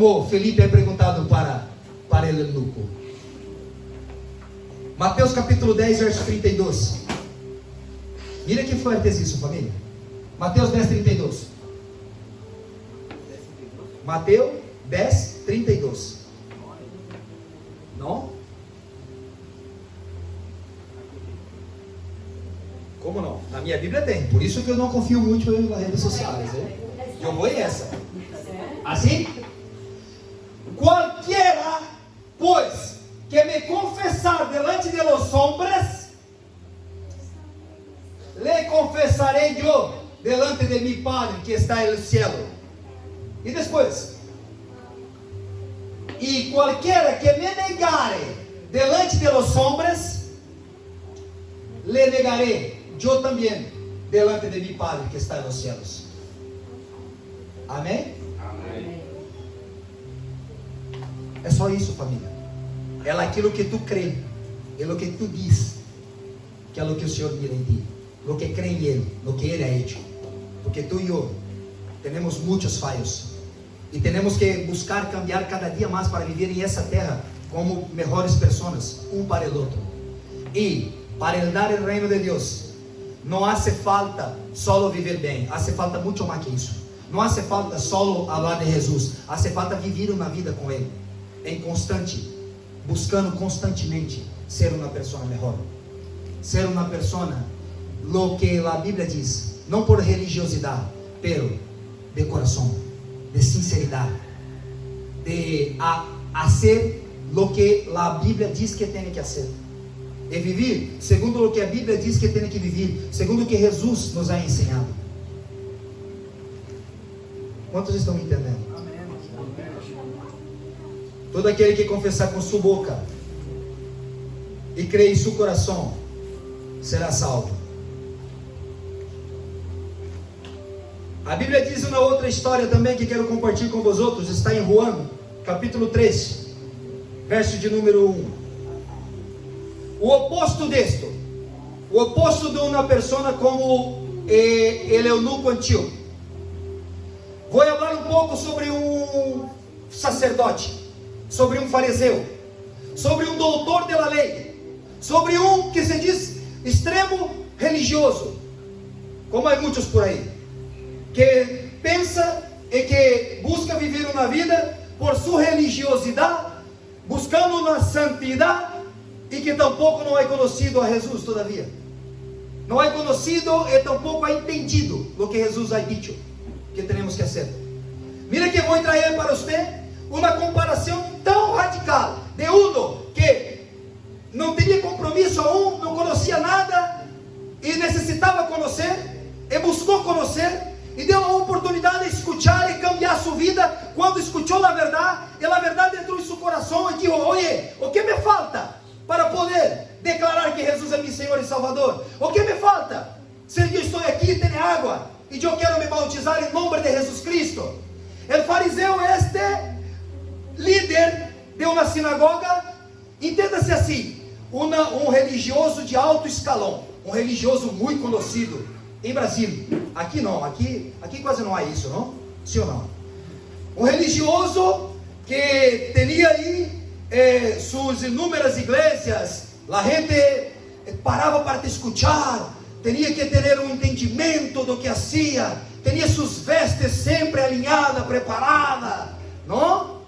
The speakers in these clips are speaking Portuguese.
Como Felipe é perguntado para el eunuco. Mateus capítulo 10, verso 32. Mira que forte é isso, família. Mateus 10, 32. Mateus 10, 32. Não? Como não? Na minha Bíblia tem. Por isso que eu não confio muito nas redes sociais. Eu vou em essa. Assim? Qualquera, pois, que me confessar delante de los hombres, le confessarei eu delante de mi Padre que está no cielo. E depois, e qualquera que me negare delante de los hombres, le negarei eu também delante de mi Padre que está nos cielos. Amém? Amém. É só isso, família. É aquilo que tu crê, é o que tu diz, que é o que o Senhor mira em ti, o que crê em Ele, o que Ele ha hecho. Porque tu e eu temos muitos falhos e temos que buscar cambiar cada dia mais para viver em essa terra como melhores pessoas, um para o outro. E para herdar o reino de Deus, não hace falta só viver bem, hace falta muito mais que isso. Não hace falta só falar de Jesus, hace falta viver uma vida com Ele, em constante, buscando constantemente ser uma pessoa melhor, ser uma pessoa, lo que a Bíblia diz, não por religiosidade, pero de coração, de sinceridade, de hacer lo que a Bíblia diz que tem que fazer, e viver segundo o que a Bíblia diz que tem que viver, segundo o que Jesus nos ha ensinado. Quantos estão me entendendo? Todo aquele que confessar com sua boca e crer em seu coração será salvo. A Bíblia diz uma outra história também que quero compartilhar com vosotros. Está em João, capítulo 3, verso de número 1. O oposto disto, o oposto de uma pessoa como el eunuco antigo. Vou falar um pouco sobre um sacerdote, sobre um fariseu, sobre um doutor da lei, sobre um que se diz extremo religioso, como há muitos por aí, que pensa e que busca viver uma vida por sua religiosidade, buscando uma santidade, e que tampouco não é conhecido a Jesus todavia, não é conhecido e tampouco é entendido o que Jesus ha dicho que temos que fazer. Mira que vou trazer para você uma comparação tão radical de um que não tinha compromisso aún, não conhecia nada e necessitava conhecer e buscou conhecer e deu a oportunidade de escutar e cambiar sua vida. Quando escutou a verdade, e a verdade entrou em seu coração e disse: oye, o que me falta para poder declarar que Jesus é meu Senhor e Salvador? O que me falta? Se eu estou aqui, tem água e eu quero me bautizar em nome de Jesus Cristo. O fariseu é este líder de uma sinagoga, entenda-se assim, um religioso de alto escalão, um religioso muito conhecido em Brasil. Aqui não, aqui quase não há isso, não? Sim ou não? Um religioso que tinha aí suas inúmeras igrejas, a gente parava para te escuchar, tinha que ter um entendimento do que fazia, tinha suas vestes sempre alinhadas, preparadas, não?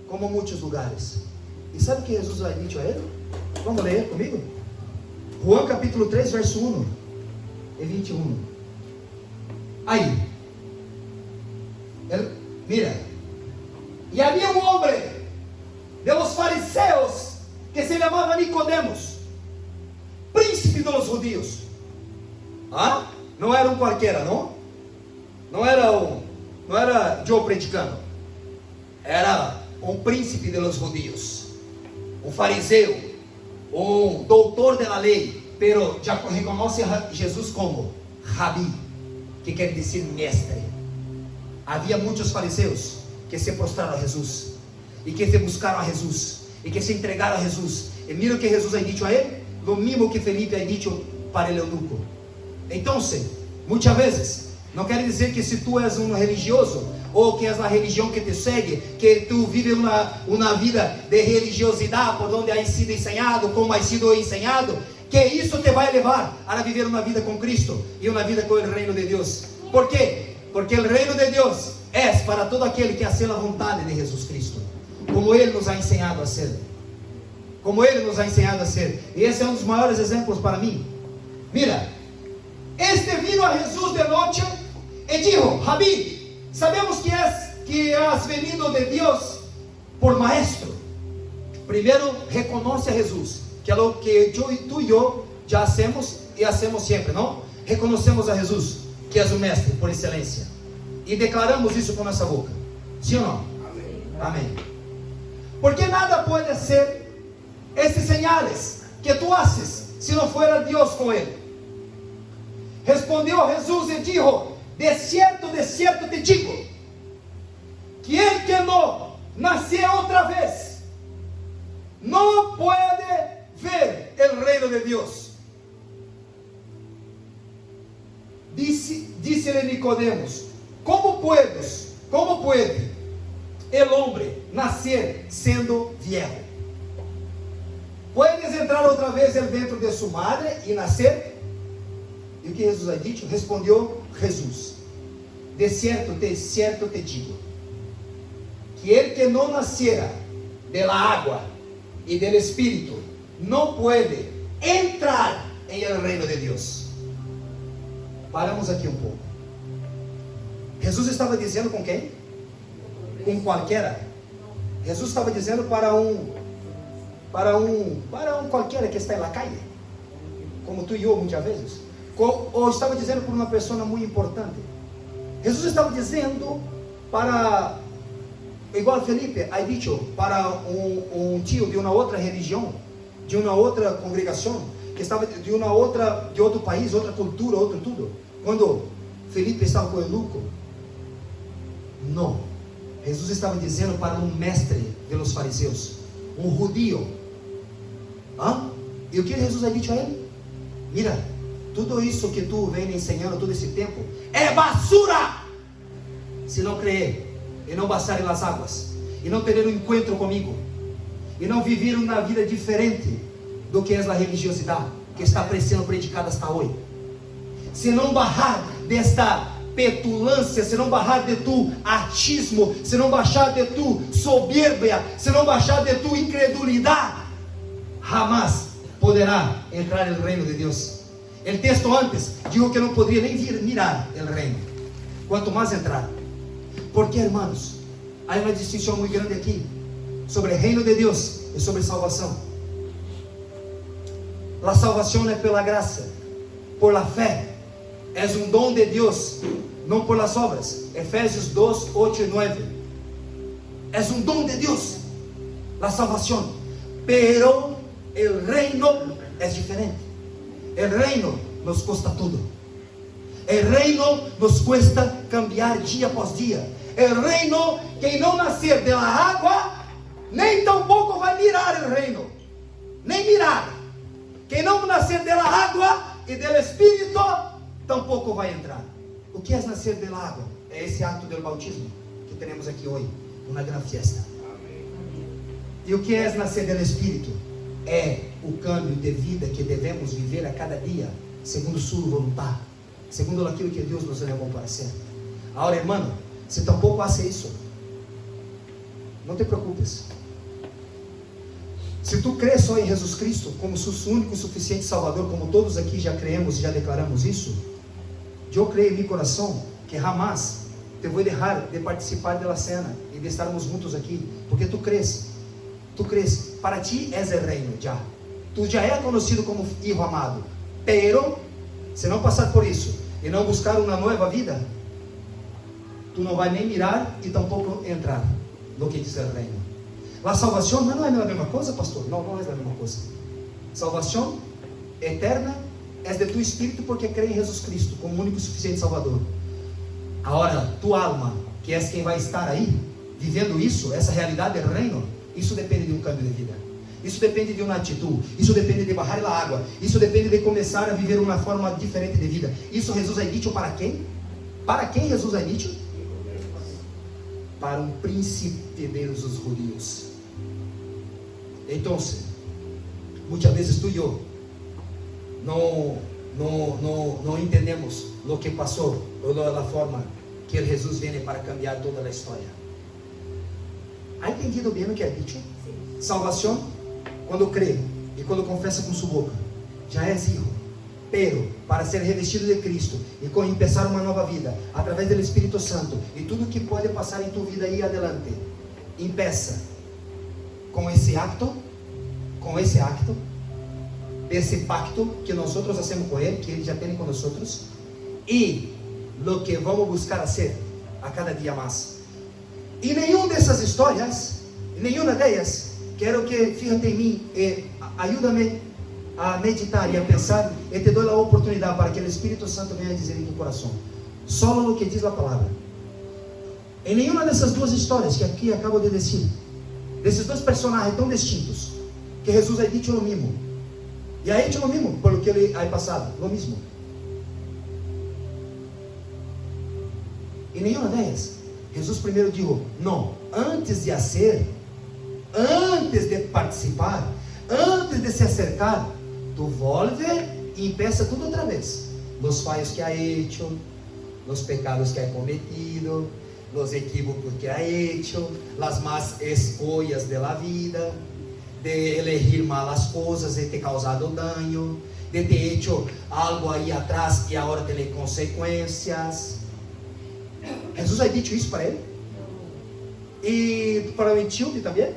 Como muitos lugares. E sabe o que Jesus vai dizer a ele? Vamos ler comigo? João capítulo 3, verso 1 e 21. Aí, mira, e havia um homem de los fariseus que se chamava Nicodemos, príncipe dos judeus. Ah? Não era um qualquer, não? Não era Joe predicando. Era um príncipe dos judeus, um fariseu, um doutor da lei, pero já reconhece Jesus como Rabi, que quer dizer mestre. Havia muitos fariseus que se prostraram a Jesus, e que se buscaram a Jesus, e que se entregaram a Jesus. E mira o que Jesus ha dicho a ele, lo mesmo que Felipe ha dicho para el eunuco. Então, muitas vezes, não quer dizer que se tu és um religioso, ou que é a religião que te segue, que tu vive uma vida de religiosidade, por onde has sido ensinado, como has sido ensinado, que isso te vai levar a viver uma vida com Cristo e uma vida com o reino de Deus. ¿Por quê? Porque o reino de Deus é para todo aquele que hace a vontade de Jesus Cristo, como Ele nos ha ensinado a ser. Como Ele nos ha ensinado a ser. E esse é um dos maiores exemplos para mim. Mira, este vino a Jesus de noite e dijo: Rabi, sabemos que has venido de Deus por maestro. Primeiro, reconoce a Jesus, que é o que tu e eu já hacemos e hacemos sempre, não? Reconhecemos a Jesus, que és o mestre por excelência, e declaramos isso com nossa boca, sim ou não? Amém. Amém. Porque nada pode ser esses sinais que tu haces se não fuera Deus com ele. Respondeu Jesus e dijo: de cierto te digo, que el que no nacer outra vez não pode ver o reino de Deus. Disse-lhe Nicodemos: como pode el hombre nascer sendo viejo? Puedes entrar outra vez dentro de sua madre e nascer? E o que Jesus ha dicho? Respondeu Jesus: de cierto te digo, que el que não nasciera de la água e del Espírito não pode entrar em el reino de Deus. Paramos aqui um pouco. Jesus estava dizendo com quem? Com qualquer. Jesus estava dizendo para um qualquer que está na calle, como tu e eu muitas vezes, ou estava dizendo para uma pessoa muito importante. Jesus estava dizendo para, igual Felipe ha dicho, para um tio de uma outra religião, de uma outra congregação, que estava de outro país, outra cultura, outro tudo. Quando Felipe estava com o eunuco, não, Jesus estava dizendo para um mestre dos fariseus, um judío. E o que Jesus ha dicho a ele? Mira, tudo isso que tu vem ensinando todo esse tempo é basura, se não crer e não passar nas águas, e não ter um encontro comigo, e não viver uma vida diferente do que é a religiosidade que está sendo predicada hasta hoje. Se não barrar desta petulância, se não barrar de tu achismo, se não baixar de tu soberbia, se não baixar de tu incredulidade, jamais poderá entrar no reino de Deus. O texto antes dijo que não poderia nem mirar o reino, quanto mais entrar. Porque, hermanos, há uma distinção muito grande aqui sobre o reino de Deus e sobre salvação. A salvação é pela graça, por la fé. É um dom de Deus, não por las obras. Efésios 2, 8 e 9. É um dom de Deus, a salvação. Pero o reino é diferente. O reino nos custa tudo. O reino nos cuesta cambiar dia após dia. O reino, quem não nascer da água, nem tampouco vai mirar o reino. Nem mirar. Quem não nascer da água e do Espírito, tampouco vai entrar. O que é nascer da água? É esse ato do bautismo que temos aqui hoje, uma grande festa. E o que é nascer do Espírito? É o câmbio de vida que devemos viver a cada dia, segundo sua vontade, segundo aquilo que Deus nos levou para ser. Agora, irmão, se tampouco hace isso, não te preocupes. Se tu crês só em Jesus Cristo como seu único e suficiente Salvador, como todos aqui já creemos e já declaramos isso, eu creio em meu coração que jamais te vou deixar de participar da cena e de estarmos juntos aqui, porque tu crês, para ti és o reino já, tu já é conhecido como filho amado, pero se não passar por isso e não buscar uma nova vida, tu não vai nem mirar e tampouco entrar no que diz o reino. A salvação não é a mesma coisa, pastor? Não, não é a mesma coisa. Salvação eterna é de tu espírito, porque crê em Jesus Cristo como único e suficiente Salvador. Agora, tua alma, que és quem vai estar aí, vivendo isso, essa realidade do reino, isso depende de um câmbio de vida. Isso depende de uma atitude. Isso depende de barrar a água. Isso depende de começar a viver uma forma diferente de vida. Isso Jesus ha dicho para quem? Para quem Jesus ha dicho? para um príncipe de los judíos. Então, muitas vezes tu e eu não entendemos o que passou, ou a forma que Jesus vem para cambiar toda a história. ¿Ha entendido bem o que é dicho? Salvação, quando crê e quando confessa com sua boca, já és hijo. Pero, para ser revestido de Cristo e começar uma nova vida, através do Espírito Santo, e tudo que pode passar em tua vida aí adelante, empeça com esse acto, desse pacto que nós fazemos com Ele, que Ele já tem com nós, e lo que vamos buscar fazer a cada dia mais. E nenhuma dessas histórias, nenhuma delas, quero que fíjate em mim e ajuda-me a meditar e a pensar, e te dou a oportunidade para que o Espírito Santo venha dizer em tu coração, só o que diz a palavra. Em nenhuma dessas duas histórias que aqui acabo de dizer, desses dois personagens tão distintos, que Jesus ha dicho o mesmo, e ha hecho o mesmo, por lo que ele ha passado, o mesmo. Em nenhuma delas, Jesus primeiro disse, não, antes de fazer, antes de participar, antes de se acercar, tu volve e empieza tudo outra vez. Los fallos que ha hecho, los pecados que ha cometido, los equívocos que ha hecho, las más escolhas de la vida, de elegir malas coisas, de ter causado daño, de ter hecho algo aí atrás e agora tem consequências. Jesus ha dicho isso para ele? E para o Etíope também?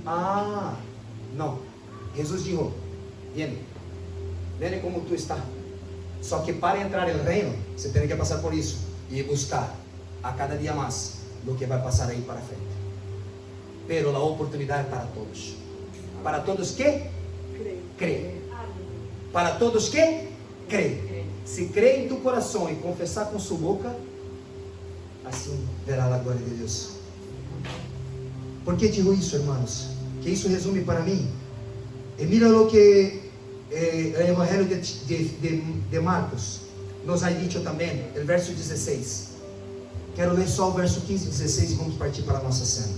Ah, não. Jesus disse, vem como tu está. Só que para entrar no reino, você tem que passar por isso e buscar a cada dia mais o que vai passar aí para frente. Pero a oportunidade é para todos. Para todos que crê. Para todos que crê. Se crê em tu coração e confessar com sua boca, assim verá a glória de Deus. Por que digo isso, irmãos? Que isso resume para mim. E mira o que o Evangelho de Marcos nos ha dicho também, o verso 16. Quero ler só o verso 15 e 16 e vamos partir para a nossa cena.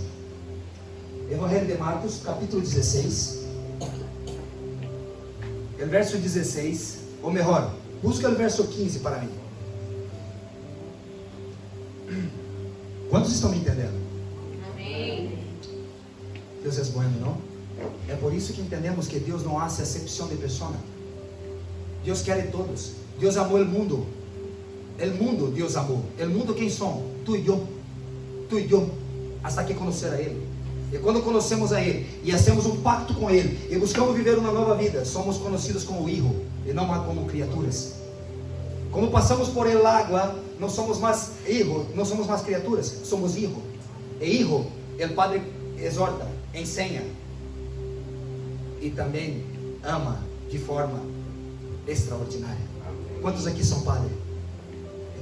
Evangelho de Marcos, capítulo 16. O verso 16, ou melhor, busca o verso 15 para mim. Quantos estão me entendendo? Amém. Deus é bueno, não? É por isso que entendemos que Deus não hace acepção de pessoa. Deus quer todos. Deus amou o mundo. O mundo Deus amou. O mundo quem são? Tu e eu. Tu e eu. Hasta que conhecer a Ele. E quando conhecemos a Ele e hacemos um pacto com Ele e buscamos viver uma nova vida, somos conhecidos como hijo e não mais como criaturas. Como passamos por el água, não somos mais hijo, não somos mais criaturas, somos hijo. E hijo, o Padre exorta, ensina e também ama de forma extraordinária. Quantos aqui são padres?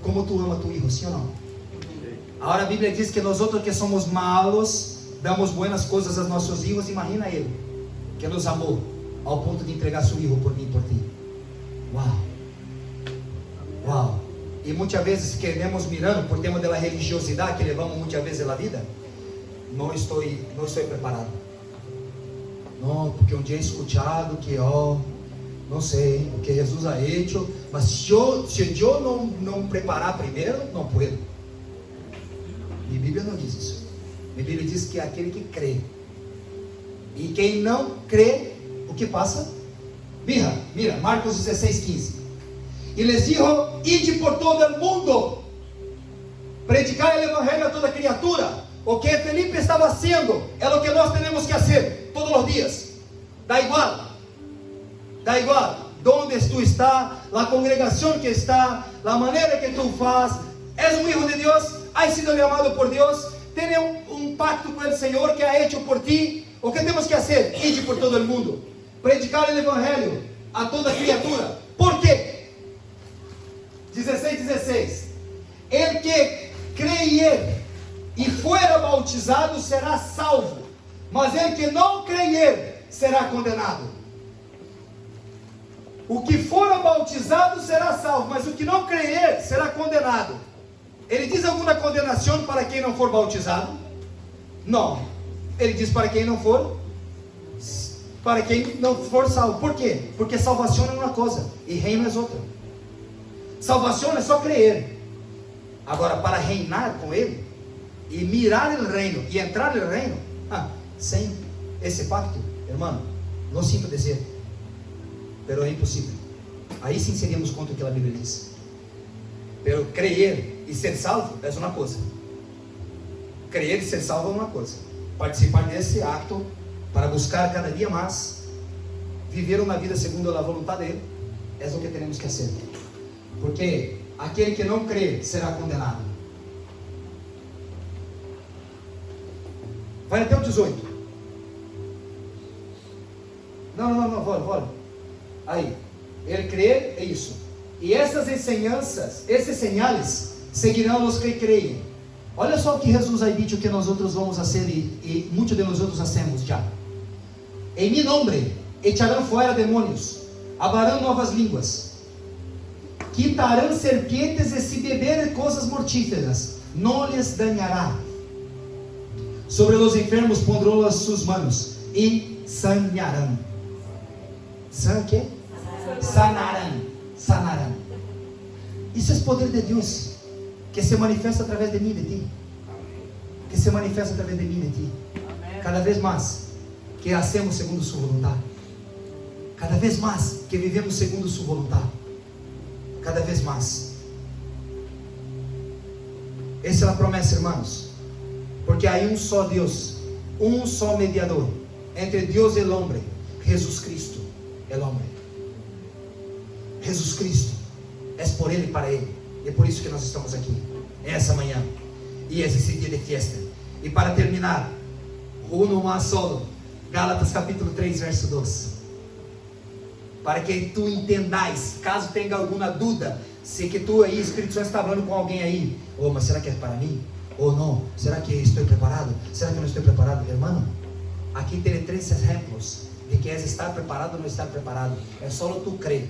Como tu ama tu hijo, sim ou não? Agora a Bíblia diz que nós outros que somos malos damos buenas coisas aos nossos filhos. Imagina Ele que nos amou ao ponto de entregar seu filho por mim e por ti. Uau! Uau! E muitas vezes queremos mirando por tema da religiosidade que levamos muitas vezes na vida. Não estou preparado. Não, porque um dia he escuchado que não sei o que Jesus ha hecho, mas se eu não preparar primeiro, não puedo. Minha Bíblia não diz isso. Minha Bíblia diz que é aquele que crê. E quem não crê, o que passa? Mira, Marcos 16, 15. E les dijo, ide por todo el mundo, predicar o evangelho a toda criatura. O que Felipe estava fazendo é o que nós temos que fazer todos os dias. Da igual. Donde tu está, a congregação que está, a maneira que tu faz. És um hijo de Deus, has sido chamado por Deus, tem um pacto com o Senhor que ha hecho por ti. O que temos que fazer? Ir por todo o mundo, predicar o evangelho a toda criatura. Por quê? 16. El que crer e for bautizado será salvo, mas el que não crer será condenado. O que for bautizado será salvo, mas o que não crer será condenado. Ele diz alguma condenação para quem não for bautizado? Não. Ele diz para quem não for salvo. Por quê? Porque salvação é uma coisa e reino é outra. Salvação é só crer. Agora, para reinar com Ele e mirar o reino e entrar no reino, sem esse pacto, irmão, não sinto dizer, pero é impossível. Aí sim seríamos contra o que a Bíblia diz. Pero crer e ser salvo é uma coisa. Crer e ser salvo é uma coisa. Participar desse acto para buscar cada dia mais viver uma vida segundo a vontade dele é o que temos que fazer. Porque aquele que não crê será condenado. Vai até o 18. Não, bora. Aí, ele crê, é isso. E essas ensinanças, esses sinais, seguirão os que creem. Olha só o que Jesus aí disse, o que nós outros vamos fazer, e muitos de nós outros hacemos já. Em meu nome, echarão fora demônios, hablarão novas línguas, quitarão serpentes, e se beberem coisas mortíferas, não lhes danhará. Sobre os enfermos pondrão as suas mãos, e sanarão. Sanarão. Isso é o poder de Deus, que se manifesta através de mim e de ti. Que se manifesta através de mim e de ti. Cada vez mais que hacemos segundo sua vontade. Cada vez mais que vivemos segundo sua vontade. Cada vez mais. Essa é a promessa, irmãos. Porque há um só Deus, um só mediador entre Deus e o homem, Jesus Cristo, o homem. Jesus Cristo, é por Ele e para Ele. E é por isso que nós estamos aqui, essa manhã, e esse dia de festa. E para terminar, uno más solo, Gálatas capítulo 3, verso 12. Para que tu entendais, caso tenha alguma dúvida, se que tu aí, Espírito Santo está falando com alguém aí, mas será que é para mim? Ou não? Será que estou preparado? Será que não estou preparado? Irmão, aqui tem 3 exemplos de que és estar preparado ou não estar preparado. É só tu crer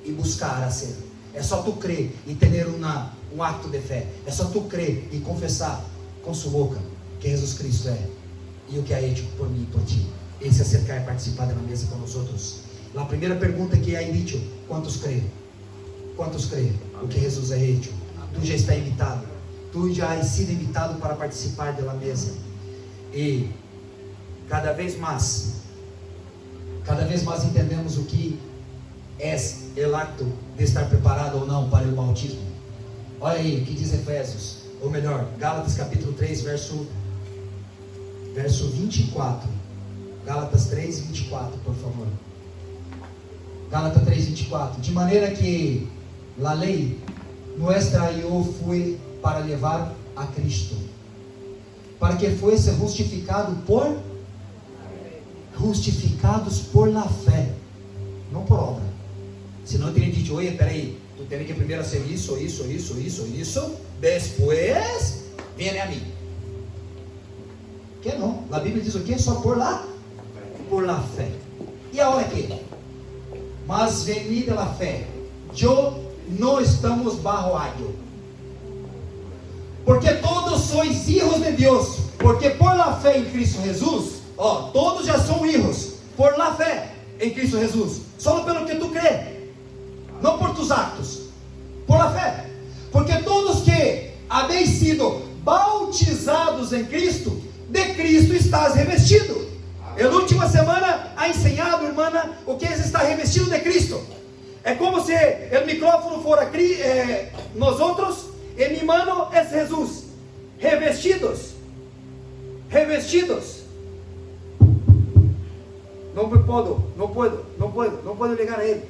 e buscar a ser. É só tu crer e ter um acto de fé. É só tu crer e confessar com sua boca que Jesus Cristo é e o que é hecho por mim e por ti. E se acercar e participar da mesa com nós outros. A primeira pergunta que é dicho: quantos creem? Quantos creem o que Jesus é hecho? Tu já está invitado. Tu já has sido invitado para participar da mesa. E cada vez mais entendemos o que é o acto de estar preparado ou não para o bautismo. Olha aí o que diz Efésios, ou melhor, Gálatas capítulo 3, verso 24. Gálatas 3, 24, por favor. Gálatas 3, 24. De maneira que a lei nuestra eu fui para levar a Cristo, para que fosse justificados por la fé, não por obra. Senão eu teria dito: oye, peraí, tu tem que primeiro fazer isso, depois vem a mim. Que não? A Bíblia diz o que? Só por la fé. E agora que? Mas venida la fé, eu não estamos bajo alho. Porque todos sois hijos de Deus, porque por la fé em Cristo Jesus, todos já são hijos, por la fé em Cristo Jesus, só pelo que tu crê, não por tus actos, por la fé, porque todos que habéis sido bautizados em Cristo, de Cristo estás revestido. Eu na última semana ha ensinado, irmã, o que é estar revestido de Cristo. É como se o micrófono fora nós outros, e minha mano é Jesus, revestidos. Não puedo ligar a ele.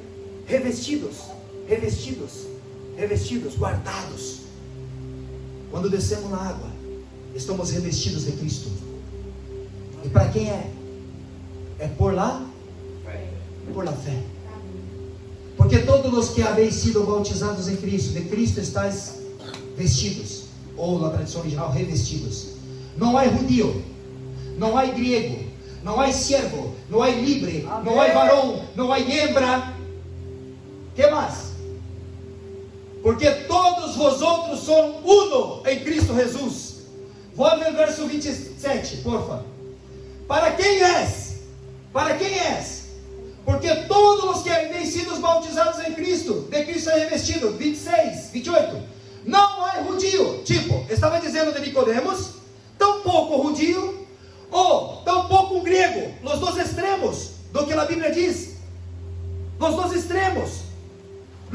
Revestidos, guardados. Quando descemos na água, estamos revestidos de Cristo. E para quem é? É por la fé. Porque todos os que habéis sido bautizados em Cristo, de Cristo estáis vestidos, ou na tradição original, revestidos. Não há judío, não há grego, não há servo, não há livre, não há varão, não há hembra. Que mais? porque todos vosotros son uno em Cristo Jesus. Volve ao verso 27, porfa. Para quem és? Para quem és? Porque todos os que haveis sido bautizados em Cristo, de Cristo é revestido. 26, 28. Não há judío, tipo, estava dizendo de Nicodemos, tampouco judío, ou tampouco um grego, os dois extremos do que a Bíblia diz, os dois extremos,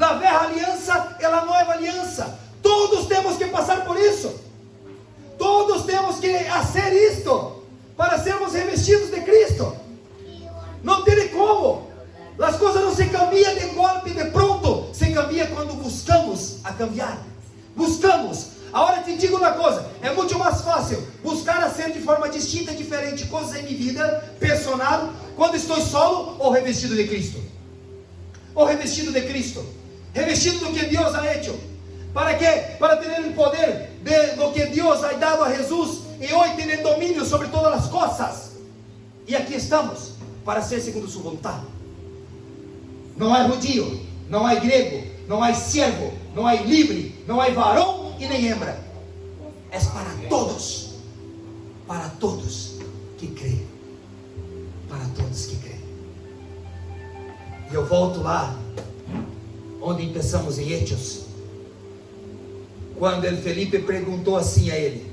a velha aliança e a nova aliança, todos temos que passar por isso, todos temos que fazer isto, para sermos revestidos de Cristo, não tem como, as coisas não se cambiam de golpe, de pronto, se cambia quando buscamos a cambiar, buscamos. Agora te digo uma coisa, é muito mais fácil buscar a ser de forma distinta e diferente coisas em minha vida personal, quando estou solo ou revestido de Cristo, ou revestido de Cristo, revestido do que Deus ha hecho. Para quê? Para ter o poder do que Deus ha dado a Jesus, e hoje ter domínio sobre todas as coisas, e aqui estamos, para ser segundo sua vontade. Não há judío, não há grego, não há servo, não há livre, não há varão e nem hembra, é para todos que creem, para todos que creem. E eu volto lá, onde começamos em Hechos, quando Felipe perguntou assim a ele,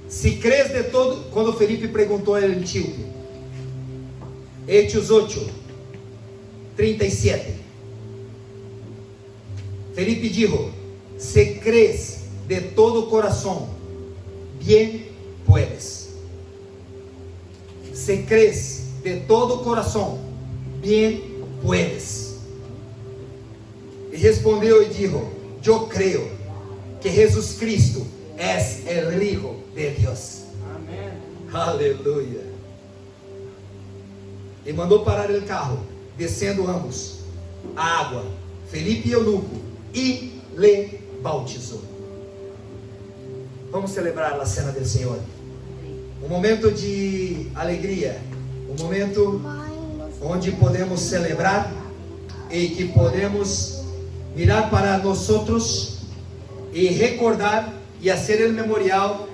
se crês de todo, quando Felipe perguntou a ele, Etíope, Hechos 8, 37, Felipe dijo, se crees de todo corazón, bien puedes. Se crees de todo corazón, bien puedes. E respondeu e dijo, yo creo que Jesus Cristo es el Hijo de Dios. Amén. Aleluia. E mandou parar o carro, descendo ambos a água, Felipe e Eunuco, e le bautizou. Vamos celebrar a cena do Senhor. Um momento de alegria, um momento onde podemos celebrar e que podemos mirar para nós outros e recordar e fazer o memorial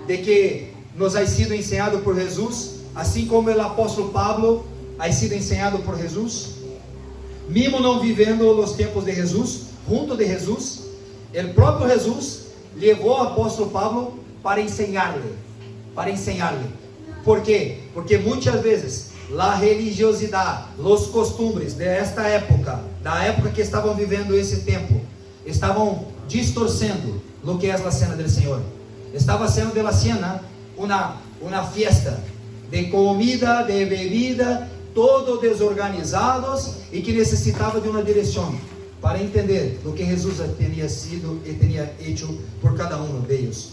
de que nos ha sido ensinado por Jesus, assim como o apóstolo Pablo ha sido ensinado por Jesus, mesmo não vivendo os tempos de Jesus, junto de Jesus, o próprio Jesus levou o apóstolo Pablo para ensinar-lhe. ¿Por quê? Porque muitas vezes a religiosidade, os costumes desta época, da época que estavam vivendo esse tempo, estavam distorcendo o que é a cena do Senhor. Estava sendo de la cena uma fiesta de comida, de bebida, todo desorganizados e que necessitava de uma direção para entender o que Jesus tinha sido e tinha feito por cada um deles.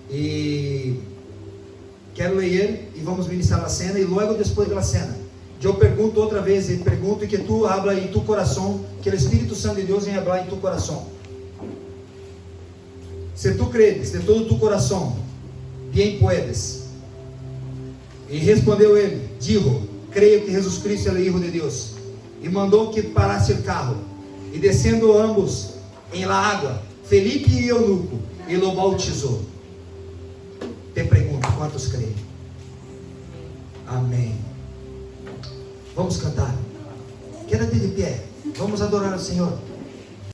E quero ler e vamos iniciar a cena, e logo depois da cena eu pergunto outra vez, e pergunto que tu habla em tu coração, que o Espírito Santo de Deus venha hablar em tu coração. Se tu credes de todo tu coração, bien puedes. E respondeu ele, digo, creio que Jesus Cristo é o Filho de Deus. E mandou que parasse o carro. E descendo ambos em la água, Felipe e Eunuco, e lo bautizou. Te pergunto, quantos creem? Amém. Vamos cantar. Quédate de pé. Vamos adorar o Senhor.